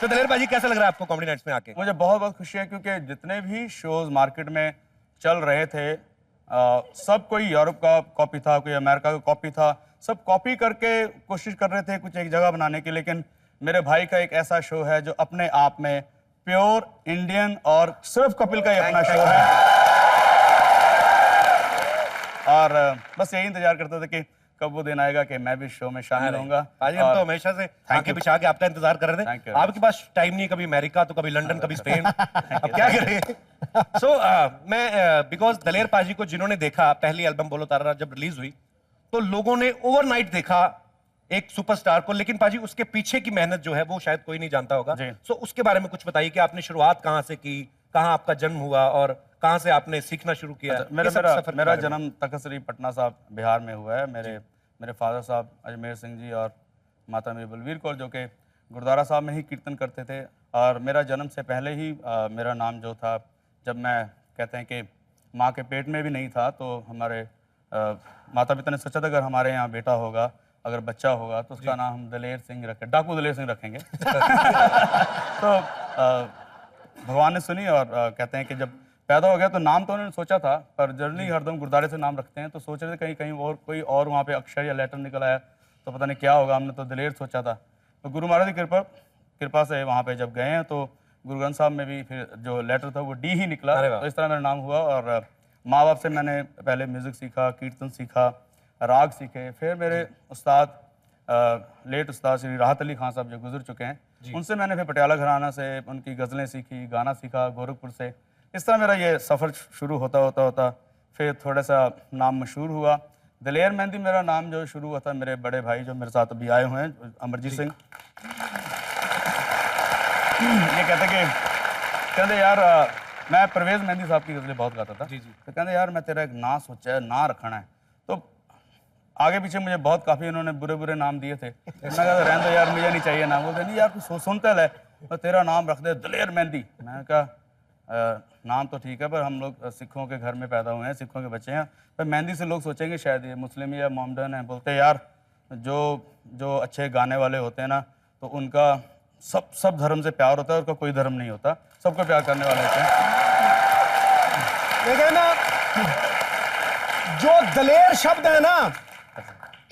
तो दलेर भाजी कैसा लग रहा है आपको कॉमेडी नाइट्स में आके? मुझे बहुत बहुत खुशी है क्योंकि जितने भी शोज मार्केट में चल रहे थे सब कोई यूरोप का कॉपी था, कोई अमेरिका का कॉपी था, सब कॉपी करके कोशिश कर रहे थे कुछ एक जगह बनाने की। लेकिन मेरे भाई का एक ऐसा शो है जो अपने आप में प्योर इंडियन और सिर्फ कपिल का ही अपना शो है। और बस यही इंतजार करते थे कि कब वो दिन आएगा कि मैं भी शो में शामिल होऊंगा। भाजी हम तो हमेशा से आंखें बिछा के आपका इंतजार कर रहे थे। आपके पास टाइम नहीं, कभी अमेरिका तो कभी लंदन, कभी स्पेन। अब क्या करें? सो मैं बिकॉज दलेर पाजी को जिन्होंने देखा, पहली एल्बम बोलो तारा जब रिलीज हुई तो लोगों ने ओवरनाइट देखा एक सुपरस्टार को, लेकिन पाजी उसके पीछे की मेहनत जो है वो शायद कोई नहीं जानता होगा। सो उसके बारे में कुछ बताइए कि आपने शुरुआत कहाँ से की, कहाँ आपका जन्म हुआ और कहाँ से आपने सीखना शुरू किया? मेरा जन्म तखत श्री पटना साहब बिहार में हुआ है। मेरे फादर साहब अजमेर सिंह जी और माता मेरी बलवीर कौर जो कि गुरुद्वारा साहब में ही कीर्तन करते थे। और मेरा जन्म से पहले ही मेरा नाम जो था, जब मैं कहते हैं कि माँ के पेट में भी नहीं था तो हमारे माता पिता ने सोचा था अगर हमारे यहाँ बेटा होगा, अगर बच्चा होगा तो उसका नाम हम दलेर सिंह रखें, डाकू दलेर सिंह रखेंगे। तो भगवान ने सुनी और कहते हैं कि जब पैदा हो गया तो नाम तो उन्होंने सोचा था, पर जनरली हरदम गुरुद्वारे से नाम रखते हैं, तो सोच रहे थे कहीं कहीं और कोई और वहाँ पे अक्षर या लेटर निकल आया तो पता नहीं क्या होगा। हमने तो दलेर सोचा था। तो गुरु महाराज की कृपा से वहाँ पे जब गए हैं तो गुरु ग्रंथ साहब में भी फिर जो लेटर था वो डी ही निकला। तो इस तरह मेरा नाम हुआ। और माँ बाप से मैंने पहले म्यूज़िक सीखा, कीर्तन सीखा, राग सीखे। फिर मेरे उस्ताद लेट उस्ताद श्री राहत अली खान साहब जो गुजर चुके हैं, उनसे मैंने फिर पटियाला घराना से उनकी गज़लें सीखी, गाना सीखा गोरखपुर से। इस तरह मेरा ये सफ़र शुरू होता फिर थोड़ा सा नाम मशहूर हुआ। दलेर मेहंदी मेरा नाम जो शुरू हुआ था मेरे बड़े भाई जो मेरे साथ अभी आए हुए हैं, अमरजीत सिंह। ये कहते यार मैं परवेज़ मेहंदी साहब की गज़लें बहुत गाता था। तो कहते यार मैं तेरा एक ना सोचा है, ना रखना है। तो आगे पीछे मुझे बहुत काफ़ी उन्होंने बुरे बुरे नाम दिए थे। मैं कहता रहने दो यार, मुझे नहीं चाहिए नाम। बोलते नहीं यार तू सुनते ले तो तेरा नाम रख दे दलेर मेहंदी। मैंने कहा नाम तो ठीक है पर हम लोग सिखों के घर में पैदा हुए हैं, सिखों के बच्चे हैं, पर मेहंदी से लोग सोचेंगे शायद ये मुस्लिम या मोमडन है। बोलते यार जो अच्छे गाने वाले होते हैं ना तो उनका सब धर्म से प्यार होता है, उनका कोई धर्म नहीं होता, सबको प्यार करने वाले होते हैं। देखिए ना, जो दलेर शब्द है ना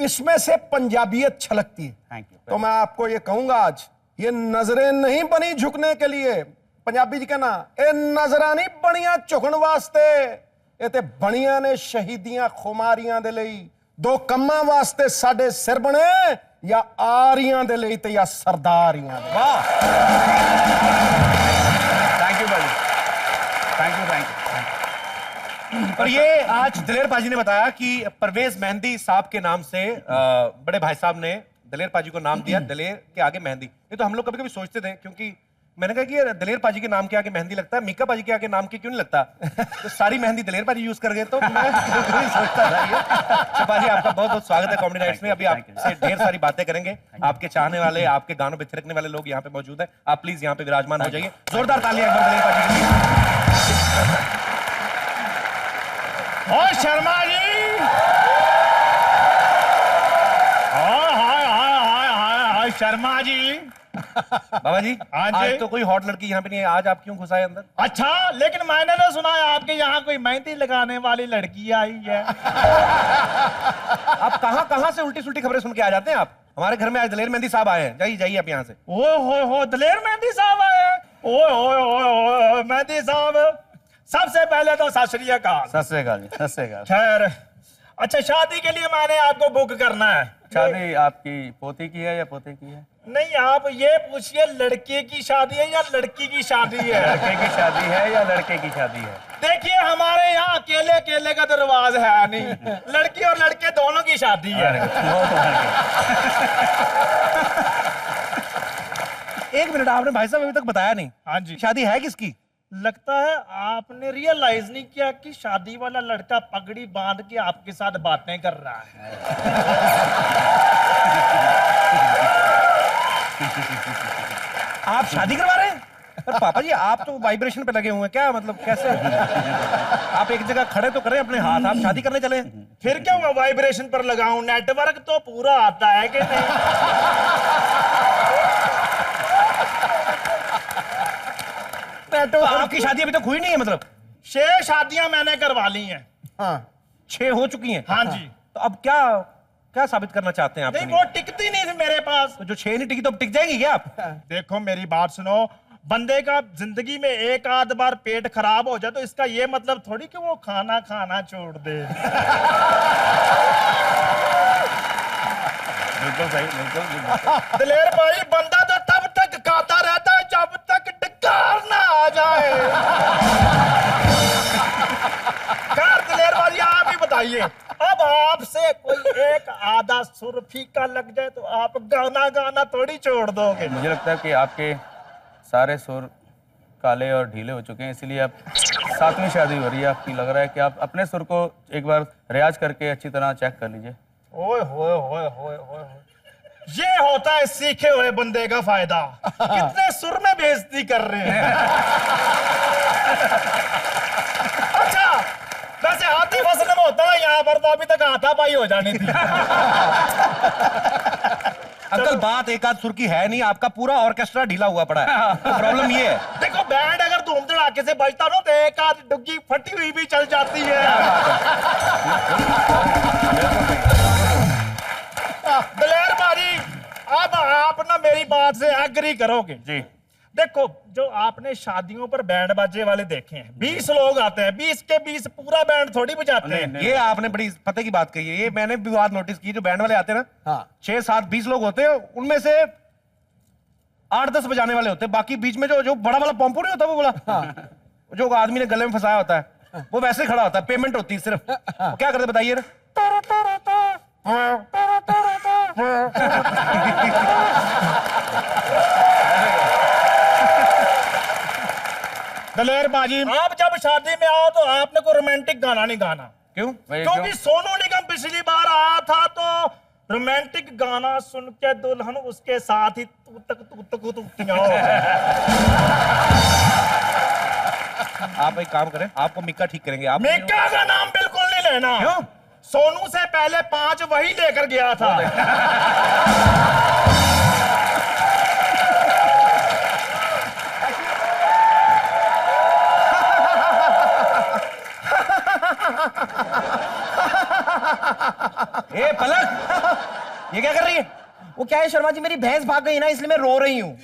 इसमें से पंजाबियत छलकती है। Thank you. तो मैं आपको ये कहूंगा आज ये नजरें नहीं बनी झुकने के लिए। पंजाबी जी कहना ए नजरा नहीं बनिया झुकन वास्ते, ये ते बनिया ने शहीदियां खुमारियां दे लई। दो कम्मां वास्ते साडे सिर बने, या आरियां दे लई ते या सरदारियां दे। वाह, थैंक यू भाई, थैंक यू। और ये आज दलेर पाजी ने बताया कि परवेज मेहंदी साहब के नाम से बड़े भाई साहब ने दलेर पाजी को नाम दिया, दलेर के आगे मेहंदी। ये तो हम लोग कभी कभी सोचते थे, क्योंकि मैंने कहा कि दलेर पाजी के नाम के आगे मेहंदी लगता है, मीका पाजी के आगे नाम के क्यों नहीं लगता? तो सारी मेहंदी दलेर पाजी यूज कर गए। तो मैं सोचता था ये। तो पाजी आपका बहुत बहुत स्वागत है कॉमेडी नाइट्स में। अभी आपसे ढेर सारी बातें करेंगे। आपके चाहने वाले, आपके गानों पे थिरकने वाले लोग यहाँ पे मौजूद हैं। आप प्लीज यहाँ पे विराजमान हो जाइए। जोरदार तालियां एक बार दलेर पाजी के लिए। और शर्मा जी, हाय शर्मा जी। बाबा जी आज तो कोई हॉट लड़की यहाँ पे नहीं है, आज आप क्यों घुस आए अंदर? अच्छा, लेकिन मैंने तो सुना है आपके यहाँ कोई मेहंदी लगाने वाली लड़की आई है। आप कहाँ से उल्टी सुल्टी खबरें सुन के आ जाते हैं आप? हमारे घर में आज दलेर मेहंदी साहब आए हैं। जाइए जाइए आप यहाँ से। ओ दलेर मेहंदी साहब आए हैं। ओ मेहंदी साहब, सबसे पहले तो सत श्री अकाल। सत श्री अकाल। खैर, अच्छा शादी के लिए मैंने आपको बुक करना है। शादी आपकी पोती की है या पोते की है? नहीं, आप ये पूछिए लड़के की शादी है या लड़की की शादी है? लड़के की शादी है या लड़के की शादी है? देखिए हमारे यहाँ अकेले केले का तो रिवाज है नहीं, लड़की और लड़के दोनों की शादी है। एक मिनट, आपने भाई साहब अभी तक बताया नहीं। हाँ जी। शादी है किसकी? लगता है आपने रियलाइज नहीं किया कि शादी वाला लड़का पगड़ी बांध के आपके साथ बातें कर रहा है। आप शादी करवा रहे हैं? पर पापा जी आप तो वाइब्रेशन पे लगे हुए हैं, क्या मतलब कैसे? आप एक जगह खड़े तो करें अपने हाथ, आप शादी करने चले? फिर क्या मैं वाइब्रेशन पर लगाऊं? नेटवर्क तो पूरा आता है कि नहीं? नेटवर्क। आपकी शादी अभी तक हुई नहीं है मतलब? 6 शादियां मैंने करवा ली हैं। हाँ 6 हो चुकी हैं? हाँ जी। तो अब क्या क्या साबित करना चाहते हैं आप? नहीं वो टिकती नहीं थी मेरे पास। तो जो 6 नहीं टिकी तो अब टिक जाएगी क्या आप? देखो मेरी बात सुनो, बंदे का जिंदगी में एक आध बार पेट खराब हो जाए तो इसका ये मतलब थोड़ी कि वो खाना खाना छोड़ दे। बिल्कुल सही, बिल्कुल। दिलेर भाई, बंदा तो तब तक खाता रहता है जब तक डकार ना आ जाए। खैर दिलेर भाई, आप ही बताइए, अब आपसे कोई एक आधा सुर फीका लग जाए तो आप गाना गाना थोड़ी छोड़ दोगे। मुझे लगता है कि आपके सारे सुर काले और ढीले हो चुके हैं, इसलिए आप 7वीं शादी हो रही है आपकी। लग रहा है कि आप अपने सुर को एक बार रियाज करके अच्छी तरह चेक कर लीजिए। ओए होए होए होए होए, ये होता है सीखे हुए बंदे का फायदा। कितने सुर में बेइज्जती कर रहे हैं। अच्छा, वैसे हाथी फसल में होता ना, यहाँ पर तो अभी तक हाथापाई हो जानी थी। अंकल बात एक आध सुर की है नहीं, आपका पूरा ऑर्केस्ट्रा ढीला हुआ पड़ा है। तो प्रॉब्लम ये है। देखो बैंड अगर धूम धड़ाके से बजता ना तो एक आध डुग्गी फटी हुई भी चल जाती है। दिलेर भाई, अब आप ना मेरी बात से एग्री करोगे जी। देखो, जो आपने शादियों पर बैंड बाजे वाले देखे हैं, 20 लोग आते हैं, 20 के 20 पूरा बैंड थोड़ी बजाते हैं। ये आपने बड़ी पते की बात कही है। ये मैंने भी बात नोटिस की, जो बैंड वाले आते हैं ना, हाँ 6 7 20 लोग होते हैं, उनमें से 8 10 बजाने वाले होते हैं। बाकी बीच में जो जो बड़ा वाला पंपू नहीं होता, वो बोला जो आदमी ने गले में फंसाया होता है, वो वैसे खड़ा होता है, पेमेंट होती है सिर्फ। वो क्या करते बताइए ना? दलेर बाजी, आप जब शादी में आओ तो आपने को रोमांटिक गाना नहीं गाना। क्यों? क्योंकि सोनू निगम पिछली बार आया था तो रोमांटिक गाना सुन के दुल्हन उसके साथ ही तूतियां हो गई। आप एक काम करें, आपको मिक्का ठीक करेंगे। आप मेका का नाम बिल्कुल नहीं लेना। क्यों? सोनू से पहले 5 वही लेकर गया था। ए पलक, ये क्या कर रही है? वो क्या है शर्मा जी, मेरी भैंस भाग गई ना, इसलिए मैं रो रही हूँ।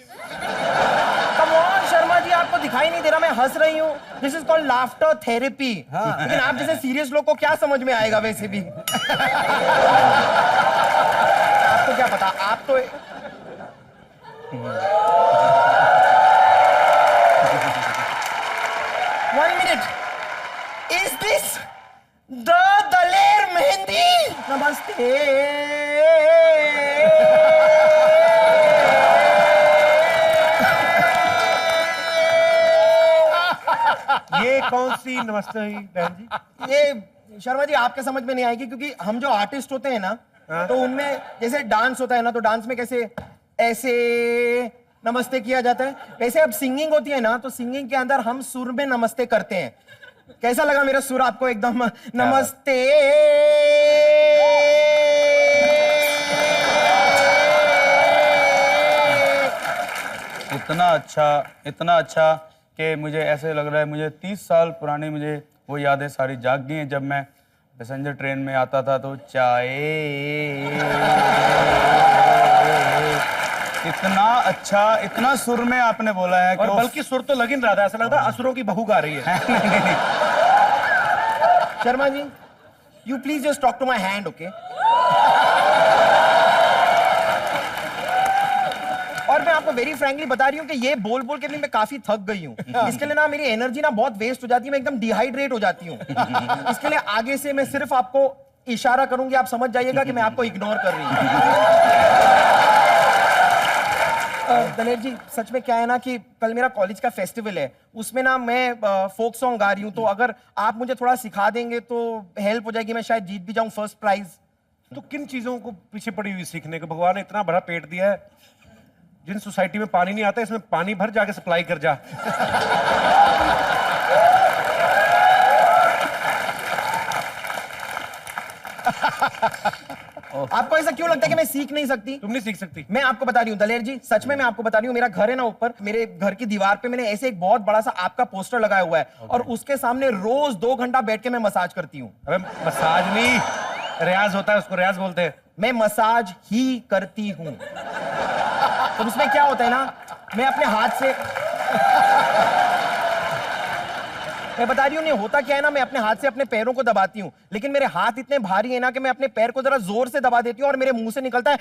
कम ऑन शर्मा जी, आपको दिखाई नहीं दे रहा मैं हंस रही हूँ? This is called laughter therapy. लेकिन आप जैसे सीरियस लोग को क्या समझ में आएगा वैसे भी। आपको क्या पता, आप तो One minute. Is this the Daler Mehndi? नमस्ते। ये कौन सी नमस्ते हुई बहन जी? ये शर्मा जी आपके समझ में नहीं आएगी, क्योंकि हम जो आर्टिस्ट होते हैं ना, तो उनमें जैसे डांस होता है ना, तो डांस में कैसे ऐसे नमस्ते किया जाता है, वैसे अब सिंगिंग होती है ना, तो सिंगिंग के अंदर हम सुर में नमस्ते करते हैं। कैसा लगा मेरा सुर आपको? एकदम नमस्ते। इतना अच्छा कि मुझे ऐसे लग रहा है मुझे 30 साल पुरानी मुझे वो यादें सारी जाग गई हैं। जब मैं पैसेंजर ट्रेन में आता था तो चाय, इतना अच्छा, इतना सुर में आपने बोला है। और बल्कि सुर तो लग ही नहीं रहा था, ऐसा लगता है असुरों की बहू गा रही है। Sharma ji, you please just talk to my hand, okay? और मैं आपको वेरी फ्रैंकली बता रही हूँ कि ये बोल बोल के भी मैं काफी थक गई हूँ। इसके लिए ना मेरी एनर्जी ना बहुत वेस्ट हो जाती है, मैं एकदम डिहाइड्रेट हो जाती हूँ। इसके लिए आगे से मैं सिर्फ आपको इशारा करूंगी, आप समझ जाइएगा कि मैं आपको इग्नोर कर रही हूँ। दलेर जी, सच में क्या है ना कि कल मेरा कॉलेज का फेस्टिवल है, उसमें ना मैं फोक सॉन्ग गा रही हूँ, तो अगर आप मुझे थोड़ा सिखा देंगे तो हेल्प हो जाएगी, मैं शायद जीत भी जाऊँ फर्स्ट प्राइज। तो किन चीजों को पीछे पड़ी हुई सीखने को? भगवान ने इतना बड़ा पेट दिया है, जिन सोसाइटी में पानी नहीं आता इसमें पानी भर, जाके सप्लाई कर जा। आपको ऐसा क्यों लगता है कि मैं सीख नहीं सकती? तुम नहीं सीख सकती। मैं आपको बता रही हूँ दलेर जी, सच में मैं आपको बता रही हूँ, मेरा घर है ना ऊपर, मेरे घर की दीवार पे मैंने ऐसे एक बहुत बड़ा सा आपका पोस्टर लगाया हुआ है और उसके सामने रोज 2 घंटा बैठ के मैं मसाज करती हूँ। अबे मसाज नहीं, रियाज होता है, उसको रियाज बोलते हैं। मैं मसाज ही करती हूँ। तो उसमें क्या होता है ना, मैं अपने हाथ से मैं बता रही हूँ, नहीं होता क्या है ना, मैं अपने हाथ से अपने पैरों को दबाती हूँ, लेकिन मेरे हाथ इतने भारी है ना कि मैं अपने पैर को जरा जोर से दबा देती हूँ और मेरे मुंह से निकलता है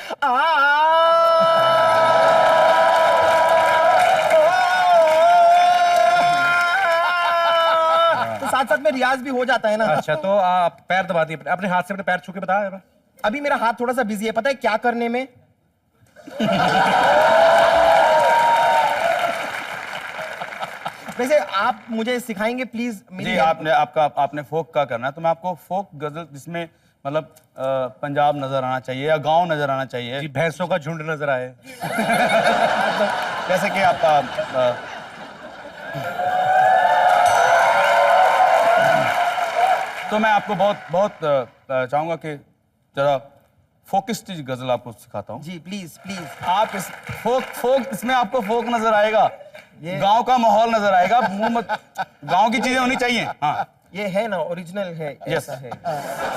तो साथ साथ में रियाज भी हो जाता है ना। अच्छा, तो आप पैर दबा दिए अपने हाथ से, अपने पैर छू के बता जरा। अभी मेरा हाथ थोड़ा सा बिजी है, पता है क्या करने में? वैसे आप मुझे सिखाएंगे प्लीज? जी, आपने फोक का करना है, तो मैं आपको फोक गजल जिसमें मतलब पंजाब नजर आना चाहिए या गांव नजर आना चाहिए, जी, भैंसों का झुंड नजर आए। जैसे कि आपका तो मैं आपको बहुत चाहूंगा कि जरा फोकस्ड गजल आपको सिखाता हूँ। जी प्लीज प्लीज। आप इस फोक इसमें आपको फोक नजर आएगा, गांव का माहौल नजर आएगा, मुंह मत, गांव की चीजें होनी चाहिए। हाँ, ये है ना, ओरिजिनल है, यस ऐसा है।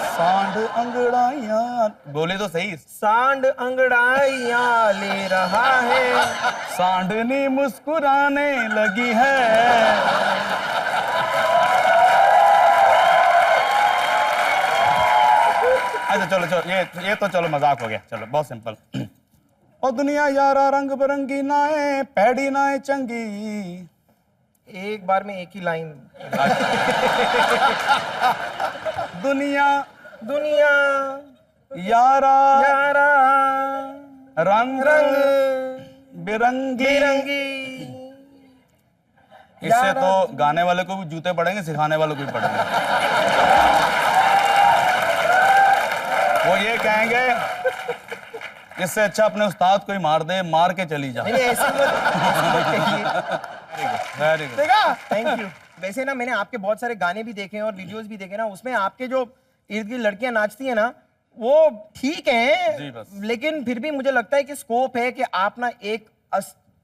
सांड अंगड़ाइयां, बोले तो सही। सांड अंगड़ाइयां ले रहा है, सांडनी मुस्कुराने लगी है। अच्छा चलो ये तो चलो मजाक हो गया, चलो बहुत सिंपल। ओ दुनिया यारा रंग बिरंगी नाए पैड़ी नाए चंगी। एक बार में एक ही लाइन। दुनिया दुनिया यारा यारा रंग रंग बिरंगी। बिरंगी। इससे तो गाने वाले को भी जूते पड़ेंगे, सिखाने वाले को भी पड़ेंगे। वो ये कहेंगे इससे अच्छा अपने उस्ताद को ही मार दे, मार के चली जा। नहीं ऐसे वेरी गुड। देखा, थैंक यू। वैसे ना मैंने आपके बहुत सारे गाने भी देखे हैं और वीडियोस भी देखे ना, उसमें आपके जो इर्द गिर्द लड़कियां नाचती है ना, वो ठीक जी, है, बस। लेकिन फिर भी मुझे लगता है कि स्कोप है कि आप ना एक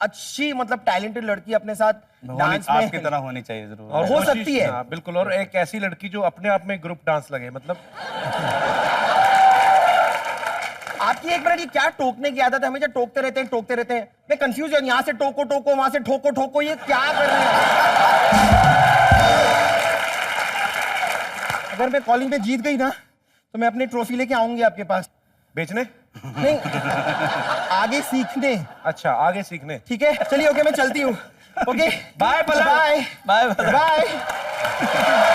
अच्छी मतलब टैलेंटेड लड़की अपने साथ डांस में आपकी तरह होनी चाहिए जरूर। और हो कोशिश- सकती है। हाँ, बिल्कुल। और एक ऐसी लड़की जो अपने आप में ग्रुप डांस लगे, मतलब आपकी एक मिनट, ये क्या टोकने की आदत है? हमेशा टोकते रहते हैं। मैं कंफ्यूज हूं, यहाँ से टोको वहां से ठोको, ये क्या कर रहे हैं? अगर मैं कॉलिंग पे जीत गई ना तो मैं अपनी ट्रॉफी लेके आऊंगी आपके पास। बेचने। नहीं, आगे सीखने। अच्छा, आगे सीखने। ठीक है, चलिए, ओके, मैं चलती हूँ। Okay, bye bye bye bye.